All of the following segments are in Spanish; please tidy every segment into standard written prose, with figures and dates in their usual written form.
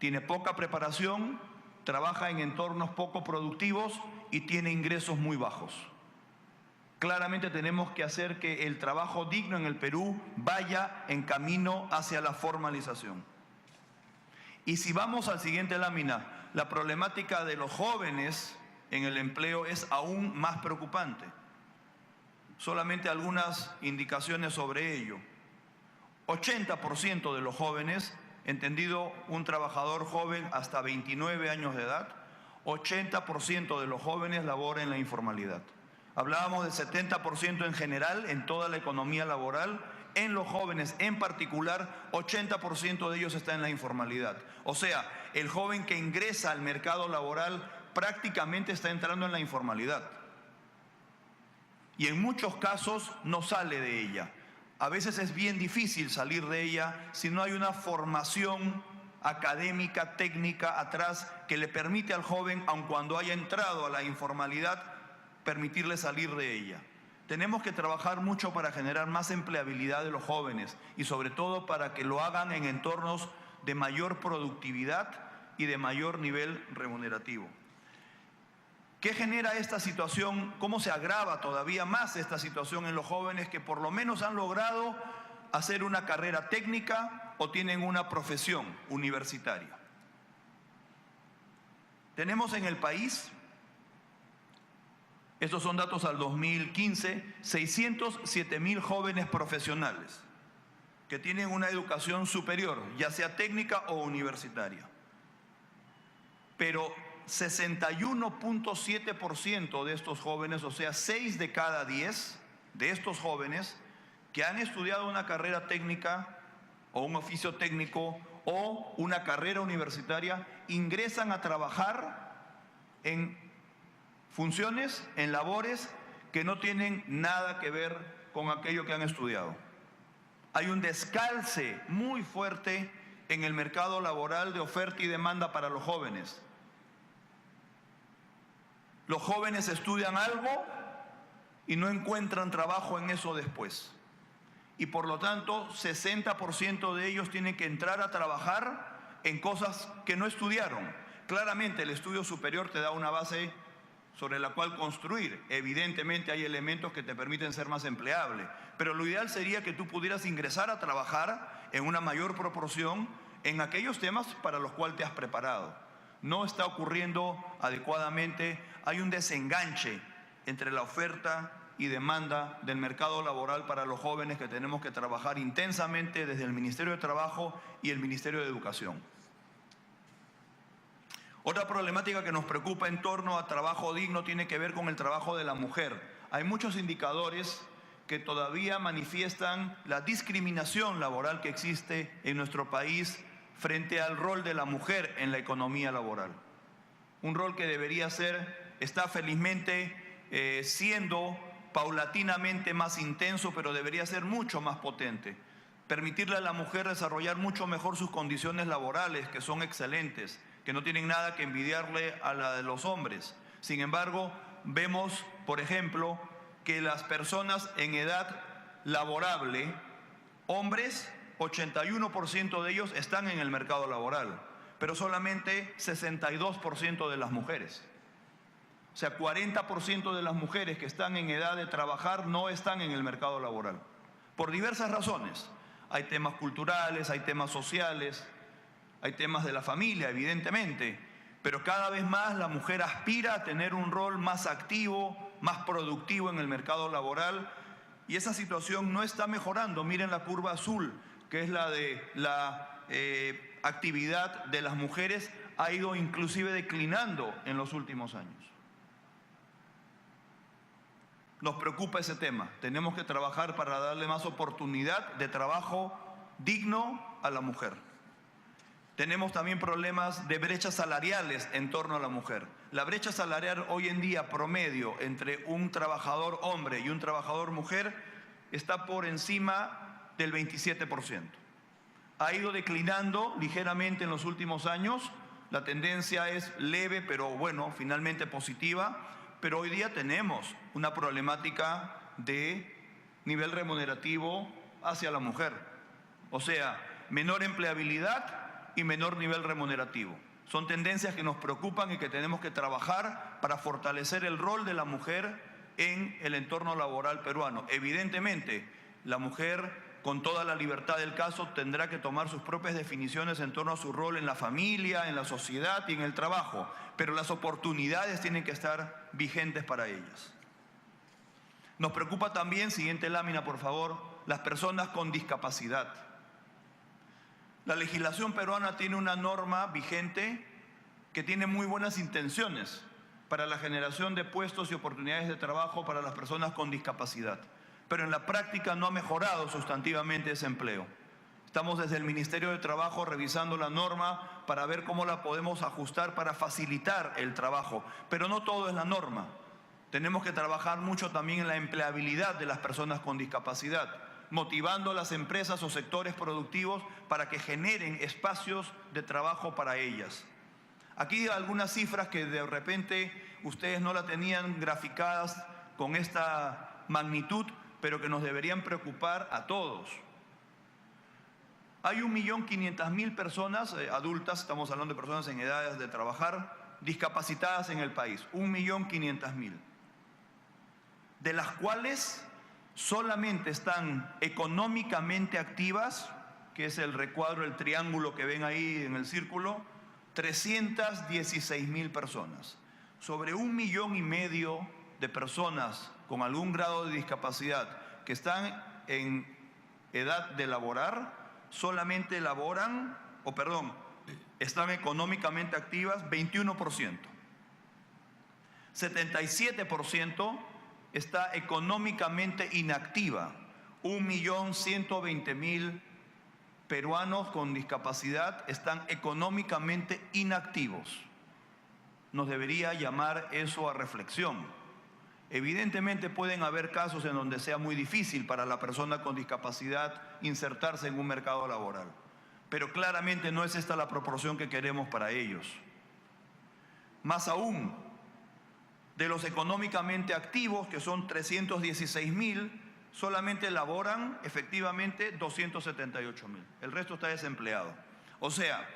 tiene poca preparación, trabaja en entornos poco productivos y tiene ingresos muy bajos. Claramente tenemos que hacer que el trabajo digno en el Perú vaya en camino hacia la formalización. Y si vamos al siguiente lámina, la problemática de los jóvenes en el empleo es aún más preocupante. Solamente algunas indicaciones sobre ello. 80% de los jóvenes, entendido un trabajador joven hasta 29 años de edad, 80% de los jóvenes labora en la informalidad. Hablábamos del 70% en general, en toda la economía laboral. En los jóvenes en particular, 80% de ellos está en la informalidad. O sea, el joven que ingresa al mercado laboral prácticamente está entrando en la informalidad. Y en muchos casos no sale de ella. A veces es bien difícil salir de ella si no hay una formación académica, técnica atrás que le permite al joven, aun cuando haya entrado a la informalidad, permitirle salir de ella. Tenemos que trabajar mucho para generar más empleabilidad de los jóvenes y sobre todo para que lo hagan en entornos de mayor productividad y de mayor nivel remunerativo. ¿Qué genera esta situación? ¿Cómo se agrava todavía más esta situación en los jóvenes que por lo menos han logrado hacer una carrera técnica o tienen una profesión universitaria? Tenemos en el país, estos son datos al 2015, 607.000 jóvenes profesionales que tienen una educación superior, ya sea técnica o universitaria. Pero 61.7% de estos jóvenes, o sea, 6 de cada 10 de estos jóvenes que han estudiado una carrera técnica o un oficio técnico o una carrera universitaria, ingresan a trabajar en funciones, en labores que no tienen nada que ver con aquello que han estudiado. Hay un descalce muy fuerte en el mercado laboral de oferta y demanda para los jóvenes. Los jóvenes estudian algo y no encuentran trabajo en eso después. Y por lo tanto, 60% de ellos tienen que entrar a trabajar en cosas que no estudiaron. Claramente el estudio superior te da una base sobre la cual construir. Evidentemente hay elementos que te permiten ser más empleable, pero lo ideal sería que tú pudieras ingresar a trabajar en una mayor proporción en aquellos temas para los cuales te has preparado. No está ocurriendo adecuadamente, hay un desenganche entre la oferta y demanda del mercado laboral para los jóvenes que tenemos que trabajar intensamente desde el Ministerio de Trabajo y el Ministerio de Educación. Otra problemática que nos preocupa en torno a trabajo digno tiene que ver con el trabajo de la mujer. Hay muchos indicadores que todavía manifiestan la discriminación laboral que existe en nuestro país frente al rol de la mujer en la economía laboral. Un rol que debería ser, está felizmente siendo paulatinamente más intenso, pero debería ser mucho más potente. Permitirle a la mujer desarrollar mucho mejor sus condiciones laborales, que son excelentes, que no tienen nada que envidiarle a la de los hombres. Sin embargo, vemos, por ejemplo, que las personas en edad laborable, hombres, 81% de ellos están en el mercado laboral, pero solamente 62% de las mujeres. O sea, 40% de las mujeres que están en edad de trabajar no están en el mercado laboral, por diversas razones. Hay temas culturales, hay temas sociales, hay temas de la familia, evidentemente, pero cada vez más la mujer aspira a tener un rol más activo, más productivo en el mercado laboral, y esa situación no está mejorando. Miren la curva azul, que es la de la actividad de las mujeres, ha ido inclusive declinando en los últimos años. Nos preocupa ese tema. Tenemos que trabajar para darle más oportunidad de trabajo digno a la mujer. Tenemos también problemas de brechas salariales en torno a la mujer. La brecha salarial hoy en día promedio entre un trabajador hombre y un trabajador mujer está por encima del 27%. Ha ido declinando ligeramente en los últimos años. La tendencia es leve, pero bueno, finalmente positiva. Pero hoy día tenemos una problemática de nivel remunerativo hacia la mujer. O sea, menor empleabilidad y menor nivel remunerativo. Son tendencias que nos preocupan y que tenemos que trabajar para fortalecer el rol de la mujer en el entorno laboral peruano. Evidentemente, la mujer, con toda la libertad del caso, tendrá que tomar sus propias definiciones en torno a su rol en la familia, en la sociedad y en el trabajo, pero las oportunidades tienen que estar vigentes para ellas. Nos preocupa también, siguiente lámina por favor, las personas con discapacidad. La legislación peruana tiene una norma vigente que tiene muy buenas intenciones para la generación de puestos y oportunidades de trabajo para las personas con discapacidad, pero en la práctica no ha mejorado sustantivamente ese empleo. Estamos desde el Ministerio de Trabajo revisando la norma para ver cómo la podemos ajustar para facilitar el trabajo, pero no todo es la norma. Tenemos que trabajar mucho también en la empleabilidad de las personas con discapacidad, motivando a las empresas o sectores productivos para que generen espacios de trabajo para ellas. Aquí algunas cifras que de repente ustedes no la tenían graficadas con esta magnitud, pero que nos deberían preocupar a todos. Hay 1.500.000 personas adultas, estamos hablando de personas en edades de trabajar, discapacitadas en el país, 1.500.000, de las cuales solamente están económicamente activas, que es el recuadro, el triángulo que ven ahí en el círculo, 316.000 personas. Sobre 1,5 millones de personas con algún grado de discapacidad que están en edad de laborar, solamente están económicamente activas 21%. 77% está económicamente inactiva. 1.120.000 peruanos con discapacidad están económicamente inactivos. Nos debería llamar eso a reflexión. Evidentemente pueden haber casos en donde sea muy difícil para la persona con discapacidad insertarse en un mercado laboral, pero claramente no es esta la proporción que queremos para ellos. Más aún, de los económicamente activos, que son 316.000, solamente laboran efectivamente 278.000. El resto está desempleado. O sea,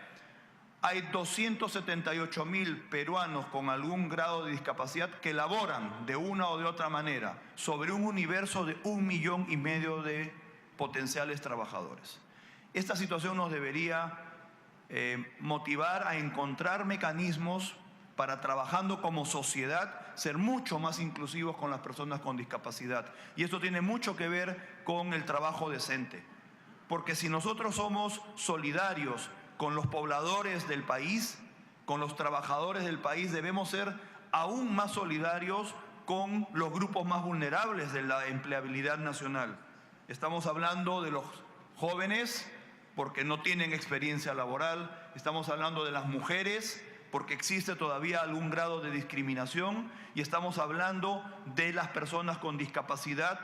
hay 278.000 peruanos con algún grado de discapacidad que laboran de una o de otra manera sobre un universo de 1,5 millones de potenciales trabajadores. Esta situación nos debería motivar a encontrar mecanismos para, trabajando como sociedad, ser mucho más inclusivos con las personas con discapacidad. Y esto tiene mucho que ver con el trabajo decente. Porque si nosotros somos solidarios con los pobladores del país, con los trabajadores del país, debemos ser aún más solidarios con los grupos más vulnerables de la empleabilidad nacional. Estamos hablando de los jóvenes porque no tienen experiencia laboral, estamos hablando de las mujeres porque existe todavía algún grado de discriminación, y estamos hablando de las personas con discapacidad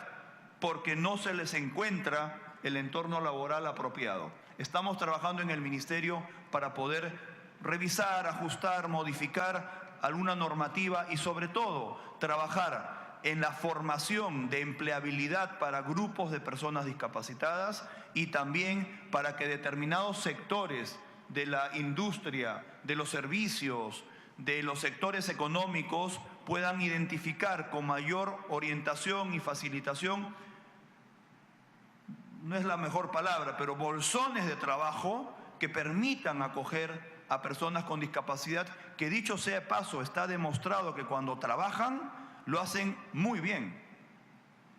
porque no se les encuentra el entorno laboral apropiado. Estamos trabajando en el Ministerio para poder revisar, ajustar, modificar alguna normativa y sobre todo trabajar en la formación de empleabilidad para grupos de personas discapacitadas y también para que determinados sectores de la industria, de los servicios, de los sectores económicos puedan identificar con mayor orientación y facilitación, no es la mejor palabra, pero bolsones de trabajo que permitan acoger a personas con discapacidad, que dicho sea de paso, está demostrado que cuando trabajan lo hacen muy bien.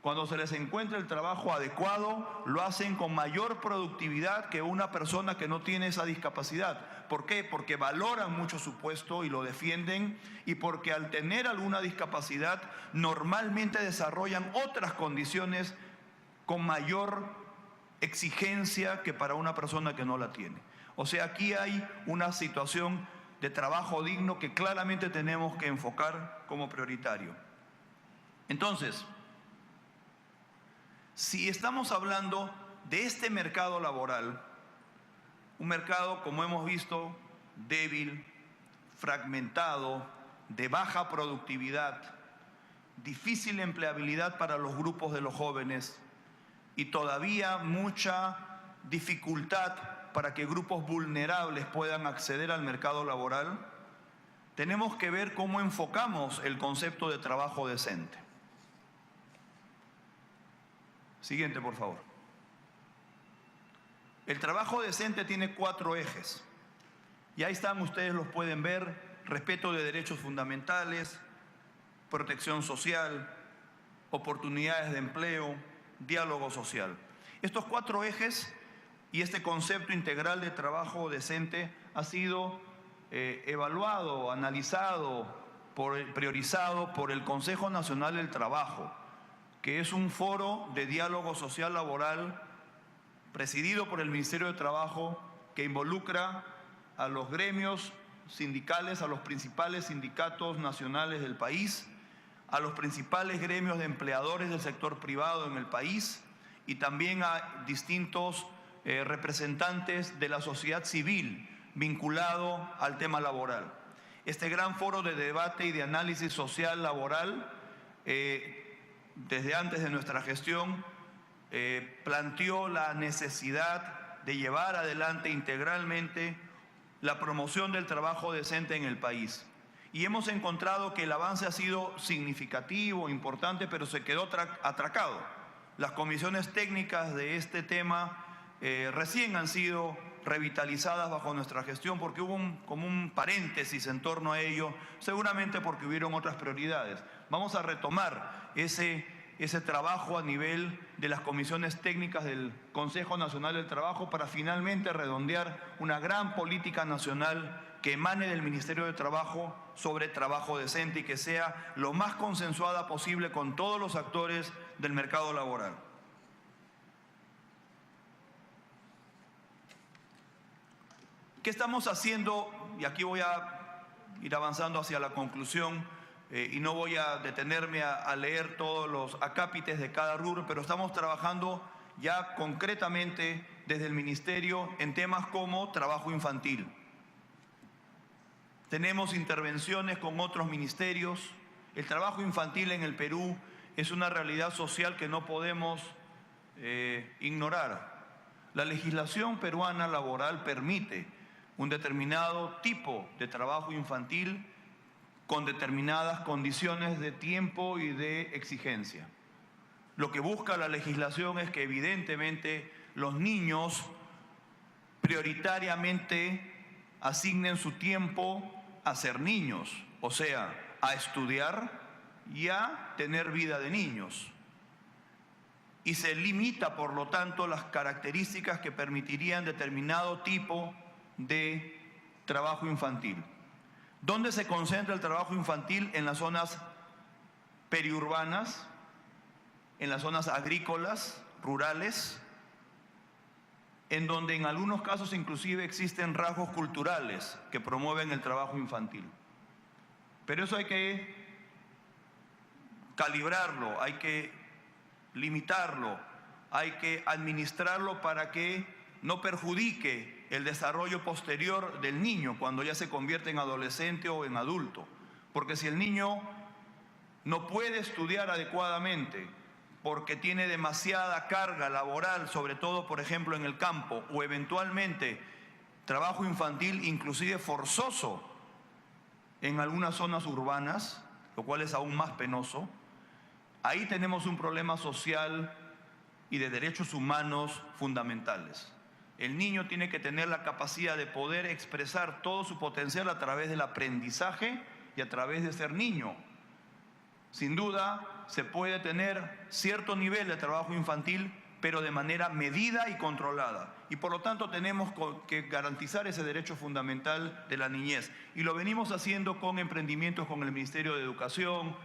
Cuando se les encuentra el trabajo adecuado, lo hacen con mayor productividad que una persona que no tiene esa discapacidad. ¿Por qué? Porque valoran mucho su puesto y lo defienden, y porque al tener alguna discapacidad normalmente desarrollan otras condiciones con mayor exigencia que para una persona que no la tiene. O sea, aquí hay una situación de trabajo digno que claramente tenemos que enfocar como prioritario. Entonces, si estamos hablando de este mercado laboral, un mercado, como hemos visto, débil, fragmentado, de baja productividad, difícil empleabilidad para los grupos de los jóvenes y todavía mucha dificultad para que grupos vulnerables puedan acceder al mercado laboral, tenemos que ver cómo enfocamos el concepto de trabajo decente. Siguiente, por favor. El trabajo decente tiene 4 ejes. Y ahí están, ustedes los pueden ver: respeto de derechos fundamentales, protección social, oportunidades de empleo, diálogo social. Estos 4 ejes y este concepto integral de trabajo decente ha sido evaluado, analizado, priorizado por el Consejo Nacional del Trabajo, que es un foro de diálogo social laboral presidido por el Ministerio de Trabajo, que involucra a los gremios sindicales, a los principales sindicatos nacionales del país, a los principales gremios de empleadores del sector privado en el país y también a distintos representantes de la sociedad civil vinculado al tema laboral. Este gran foro de debate y de análisis social laboral, desde antes de nuestra gestión, planteó la necesidad de llevar adelante integralmente la promoción del trabajo decente en el país. Y hemos encontrado que el avance ha sido significativo, importante, pero se quedó atracado. Las comisiones técnicas de este tema recién han sido revitalizadas bajo nuestra gestión, porque hubo como un paréntesis en torno a ello, seguramente porque hubieron otras prioridades. Vamos a retomar ese trabajo a nivel de las comisiones técnicas del Consejo Nacional del Trabajo para finalmente redondear una gran política nacional que emane del Ministerio de Trabajo sobre trabajo decente y que sea lo más consensuada posible con todos los actores del mercado laboral. ¿Qué estamos haciendo? Y aquí voy a ir avanzando hacia la conclusión y no voy a detenerme a leer todos los acápites de cada rubro, pero estamos trabajando ya concretamente desde el Ministerio en temas como trabajo infantil. Tenemos intervenciones con otros ministerios. El trabajo infantil en el Perú es una realidad social que no podemos ignorar. La legislación peruana laboral permite un determinado tipo de trabajo infantil con determinadas condiciones de tiempo y de exigencia. Lo que busca la legislación es que evidentemente los niños prioritariamente asignen su tiempo a ser niños, o sea, a estudiar y a tener vida de niños. Y se limita, por lo tanto, las características que permitirían determinado tipo de trabajo infantil. ¿Dónde se concentra el trabajo infantil? En las zonas periurbanas, en las zonas agrícolas, rurales, en donde en algunos casos inclusive existen rasgos culturales que promueven el trabajo infantil. Pero eso hay que calibrarlo, hay que limitarlo, hay que administrarlo para que no perjudique el desarrollo posterior del niño cuando ya se convierte en adolescente o en adulto. Porque si el niño no puede estudiar adecuadamente porque tiene demasiada carga laboral, sobre todo, por ejemplo, en el campo, o eventualmente trabajo infantil inclusive forzoso en algunas zonas urbanas, lo cual es aún más penoso, ahí tenemos un problema social y de derechos humanos fundamentales. El niño tiene que tener la capacidad de poder expresar todo su potencial a través del aprendizaje y a través de ser niño. Sin duda, se puede tener cierto nivel de trabajo infantil, pero de manera medida y controlada. Y por lo tanto tenemos que garantizar ese derecho fundamental de la niñez. Y lo venimos haciendo con emprendimientos con el Ministerio de Educación.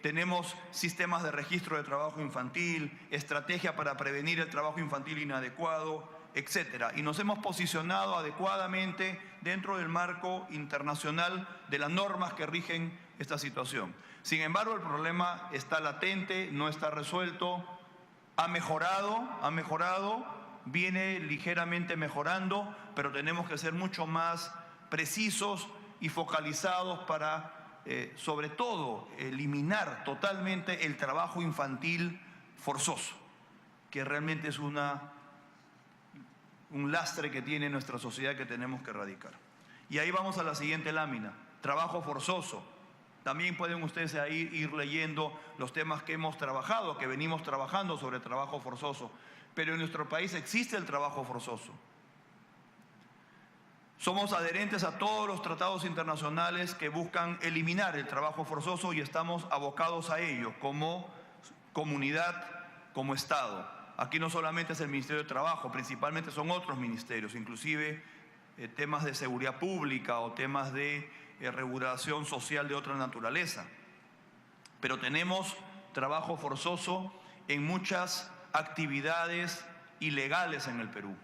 Tenemos sistemas de registro de trabajo infantil, estrategia para prevenir el trabajo infantil inadecuado, etcétera. Y nos hemos posicionado adecuadamente dentro del marco internacional de las normas que rigen esta situación. Sin embargo, el problema está latente, no está resuelto, ha mejorado, viene ligeramente mejorando, pero tenemos que ser mucho más precisos y focalizados para sobre todo eliminar totalmente el trabajo infantil forzoso, que realmente es una un lastre que tiene nuestra sociedad que tenemos que erradicar. Y ahí vamos a la siguiente lámina, trabajo forzoso. También pueden ustedes ahí ir leyendo los temas que hemos trabajado, que venimos trabajando sobre trabajo forzoso. Pero en nuestro país existe el trabajo forzoso. Somos adherentes a todos los tratados internacionales que buscan eliminar el trabajo forzoso y estamos abocados a ello como comunidad, como Estado. Aquí no solamente es el Ministerio de Trabajo, principalmente son otros ministerios, inclusive temas de seguridad pública o temas de regulación social de otra naturaleza. Pero tenemos trabajo forzoso en muchas actividades ilegales en el Perú.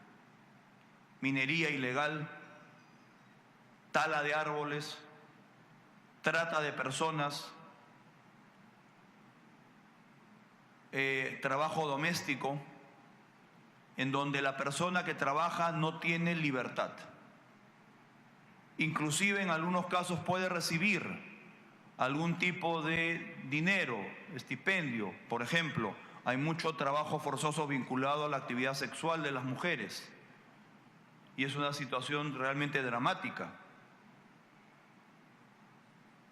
Minería ilegal, tala de árboles, trata de personas, trabajo doméstico, en donde la persona que trabaja no tiene libertad. Inclusive en algunos casos puede recibir algún tipo de dinero, estipendio. Por ejemplo, hay mucho trabajo forzoso vinculado a la actividad sexual de las mujeres. Y es una situación realmente dramática.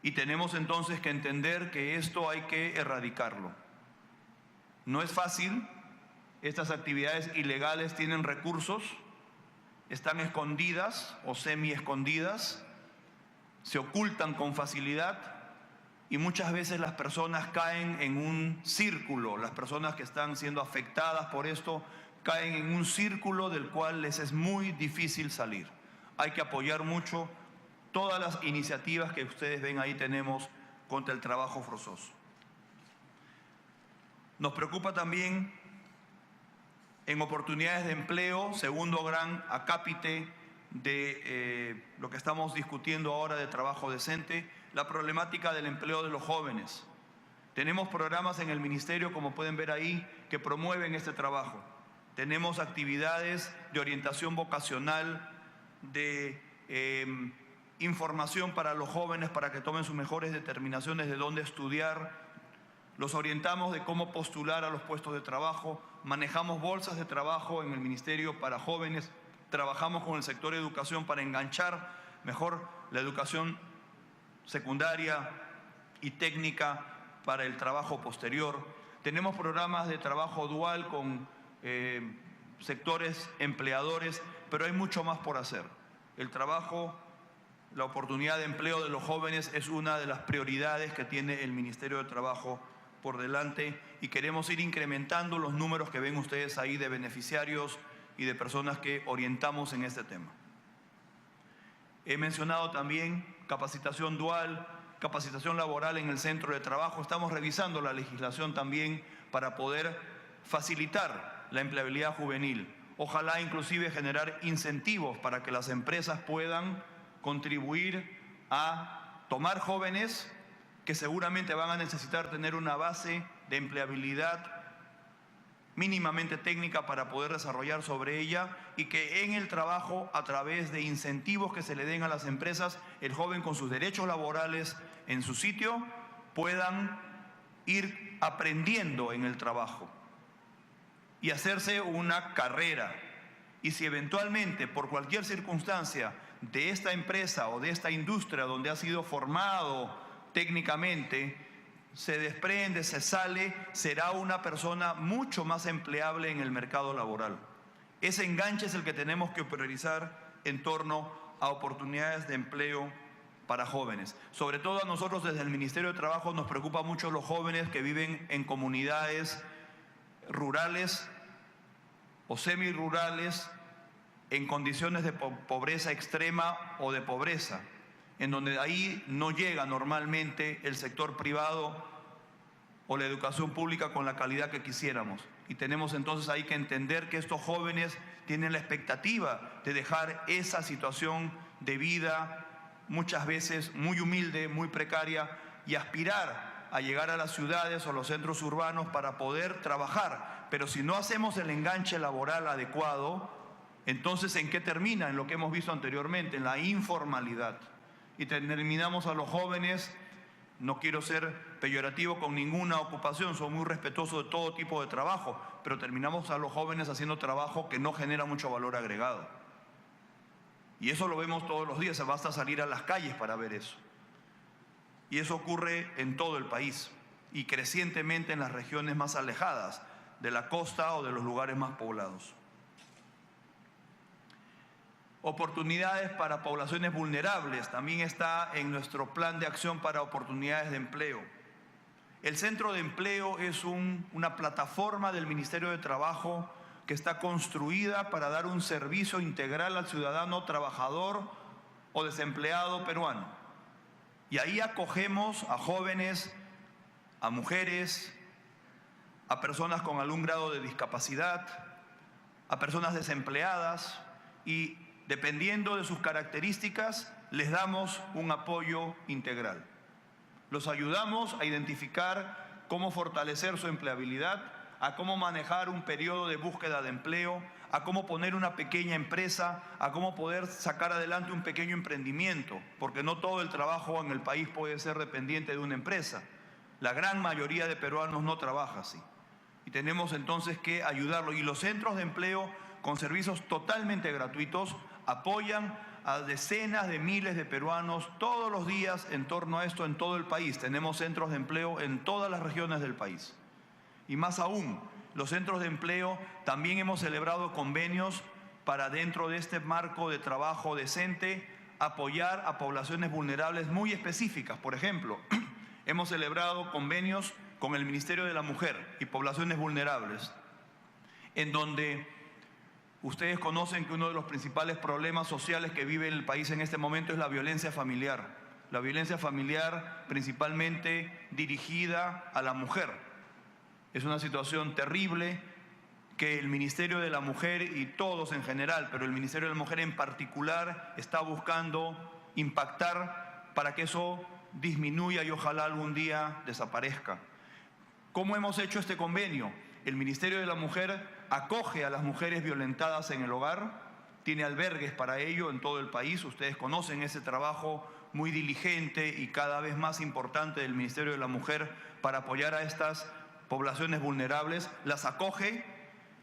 Y tenemos entonces que entender que esto hay que erradicarlo. No es fácil, estas actividades ilegales tienen recursos, están escondidas o semi-escondidas, se ocultan con facilidad y muchas veces las personas caen en un círculo, las personas que están siendo afectadas por esto caen en un círculo del cual les es muy difícil salir. Hay que apoyar mucho todas las iniciativas que ustedes ven ahí tenemos contra el trabajo forzoso. Nos preocupa también en oportunidades de empleo, segundo gran acápite de lo que estamos discutiendo ahora de trabajo decente, la problemática del empleo de los jóvenes. Tenemos programas en el ministerio, como pueden ver ahí, que promueven este trabajo. Tenemos actividades de orientación vocacional, de información para los jóvenes para que tomen sus mejores determinaciones de dónde estudiar. Los orientamos de cómo postular a los puestos de trabajo, manejamos bolsas de trabajo en el ministerio para jóvenes, trabajamos con el sector de educación para enganchar mejor la educación secundaria y técnica para el trabajo posterior. Tenemos programas de trabajo dual con sectores empleadores, pero hay mucho más por hacer. El trabajo, la oportunidad de empleo de los jóvenes es una de las prioridades que tiene el Ministerio de Trabajo por delante y queremos ir incrementando los números que ven ustedes ahí de beneficiarios y de personas que orientamos en este tema. He mencionado también capacitación dual, capacitación laboral en el centro de trabajo. Estamos revisando la legislación también para poder facilitar la empleabilidad juvenil. Ojalá inclusive generar incentivos para que las empresas puedan contribuir a tomar jóvenes que seguramente van a necesitar tener una base de empleabilidad mínimamente técnica para poder desarrollar sobre ella y que en el trabajo, a través de incentivos que se le den a las empresas, el joven con sus derechos laborales en su sitio puedan ir aprendiendo en el trabajo y hacerse una carrera. Y si eventualmente, por cualquier circunstancia de esta empresa o de esta industria donde ha sido formado técnicamente, se desprende, se sale, será una persona mucho más empleable en el mercado laboral. Ese enganche es el que tenemos que priorizar en torno a oportunidades de empleo para jóvenes. Sobre todo a nosotros desde el Ministerio de Trabajo nos preocupa mucho los jóvenes que viven en comunidades rurales o semirurales en condiciones de pobreza extrema o de pobreza, en donde ahí no llega normalmente el sector privado o la educación pública con la calidad que quisiéramos. Y tenemos entonces ahí que entender que estos jóvenes tienen la expectativa de dejar esa situación de vida, muchas veces muy humilde, muy precaria, y aspirar a llegar a las ciudades o los centros urbanos para poder trabajar. Pero si no hacemos el enganche laboral adecuado, entonces ¿en qué termina? En lo que hemos visto anteriormente, en la informalidad. Y terminamos a los jóvenes No quiero ser peyorativo con ninguna ocupación, soy muy respetuoso de todo tipo de trabajo, pero terminamos a los jóvenes haciendo trabajo que no genera mucho valor agregado. Y eso lo vemos todos los días, basta salir a las calles para ver eso. Y eso ocurre en todo el país y crecientemente en las regiones más alejadas de la costa o de los lugares más poblados. Oportunidades para poblaciones vulnerables, también está en nuestro plan de acción para oportunidades de empleo. El Centro de Empleo es una plataforma del Ministerio de Trabajo que está construida para dar un servicio integral al ciudadano trabajador o desempleado peruano. Y ahí acogemos a jóvenes, a mujeres, a personas con algún grado de discapacidad, a personas desempleadas y dependiendo de sus características, les damos un apoyo integral. Los ayudamos a identificar cómo fortalecer su empleabilidad, a cómo manejar un periodo de búsqueda de empleo, a cómo poner una pequeña empresa, a cómo poder sacar adelante un pequeño emprendimiento, porque no todo el trabajo en el país puede ser dependiente de una empresa. La gran mayoría de peruanos no trabaja así. Y tenemos entonces que ayudarlo. Y los centros de empleo con servicios totalmente gratuitos apoyan a decenas de miles de peruanos todos los días en torno a esto en todo el país. Tenemos centros de empleo en todas las regiones del país. Y más aún, los centros de empleo también hemos celebrado convenios para dentro de este marco de trabajo decente apoyar a poblaciones vulnerables muy específicas. Por ejemplo, hemos celebrado convenios con el Ministerio de la Mujer y Poblaciones Vulnerables, en donde ustedes conocen que uno de los principales problemas sociales que vive el país en este momento es la violencia familiar. La violencia familiar principalmente dirigida a la mujer. Es una situación terrible que el Ministerio de la Mujer y todos en general, pero el Ministerio de la Mujer en particular, está buscando impactar para que eso disminuya y ojalá algún día desaparezca. ¿Cómo hemos hecho este convenio? El Ministerio de la Mujer acoge a las mujeres violentadas en el hogar, tiene albergues para ello en todo el país. Ustedes conocen ese trabajo muy diligente y cada vez más importante del Ministerio de la Mujer para apoyar a estas poblaciones vulnerables. Las acoge,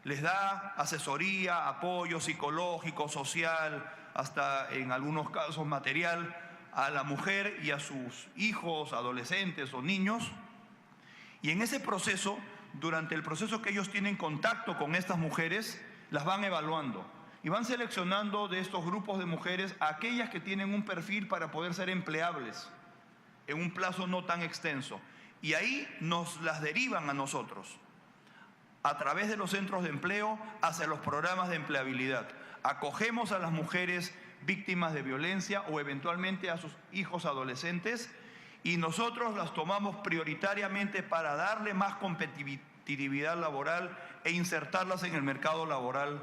les da asesoría, apoyo psicológico, social, hasta en algunos casos material a la mujer y a sus hijos, adolescentes o niños. Y en ese proceso, durante el proceso que ellos tienen contacto con estas mujeres, las van evaluando y van seleccionando de estos grupos de mujeres a aquellas que tienen un perfil para poder ser empleables en un plazo no tan extenso. Y ahí nos las derivan a nosotros, a través de los centros de empleo, hacia los programas de empleabilidad. Acogemos a las mujeres víctimas de violencia o eventualmente a sus hijos adolescentes y nosotros las tomamos prioritariamente para darle más competitividad laboral e insertarlas en el mercado laboral